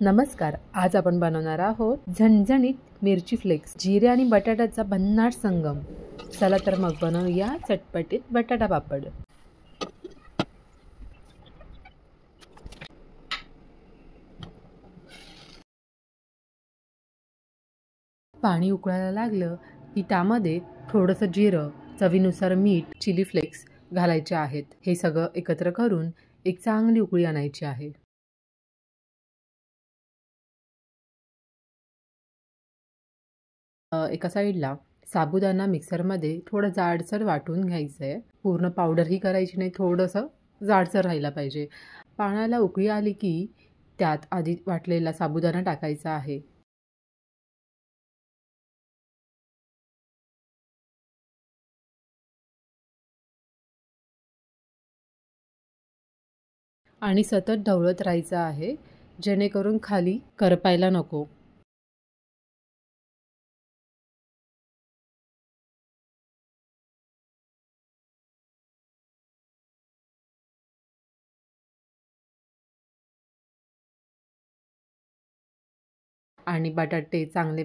नमस्कार, आज आपण बनवणार आहोत झणझणीत मिरची फ्लेक्स, जिरे आणि बटाट्याचा भन्नाट संगम। चला तर मग बनवूया चटपटीत बटाटा पापड। पाणी उकळायला लागलं की त्यामध्ये थोडंसं जिरं, चवीनुसार मीठ, चिली फ्लेक्स घालायचे आहेत। हे सगळं एकत्र करून एक चांगली उकळी आणायची आहे। एका साईडला साबुदाणा मिक्सरमध्ये थोडं जाडसर वाटून घ्यायचं आहे। पूर्ण पावडरही करायची नाही, थोडंसं जाडसर राहिला पाहिजे। पाण्याला उकळी आली की त्यात आधी वाटलेला साबुदाणा टाकायचा आहे आणि सतत ढवळत राहायचं आहे, जेणेकरून खाली करपायला नको। आणि बटाटे चांगले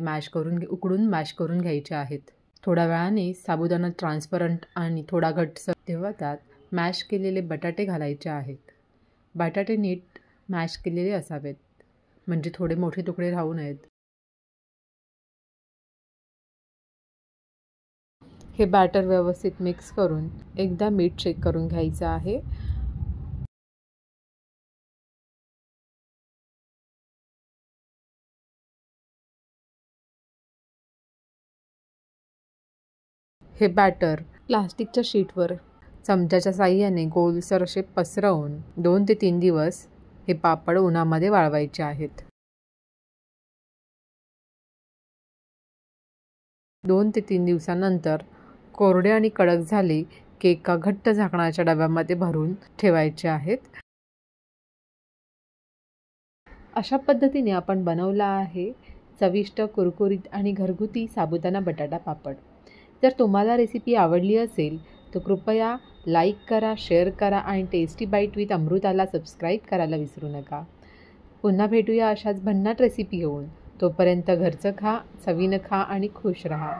उकडून मॅश करून घ्यायचे आहेत। थोड्या वेळाने साबुदाणा ट्रान्सपरंट आणि थोडा घट्टसर तेव्हा त्यात मॅश केलेले बटाटे घालायचे आहेत। बटाटे नीट मॅश केलेले असावेत, म्हणजे थोडे मोठे तुकडे राहू नयेत। हे बॅटर व्यवस्थित मिक्स करून एकदा मीठ चेक करून घ्यायचं आहे। हे बॅटर प्लास्टिकच्या शीटवर चमच्याच्या साहाय्याने गोलसर असे पसरवून 2 ते 3 दिवस हे पापड उन्हामध्ये वाळवायचे आहेत। 2 ते 3 दिवसानंतर कोरडे आणि कडक झाले की एका घट्ट झाकणाच्या डब्यामध्ये भरून ठेवायचे आहेत। अशा पद्धतीने आपण बनवला आहे चविष्ट, कुरकुरीत आणि घरगुती साबुदाणा बटाटा पापड। जर तुम्हाला रेसिपी आवडली असेल तर कृपया लाईक करा, शेअर करा आणि टेस्टी बाईट विथ अमृताला सबस्क्राईब करायला विसरू नका। पुन्हा भेटूया अशाच भन्नाट रेसिपी घेऊन। तोपर्यंत घरचं खा, चवीनं खा आणि खुश रहा।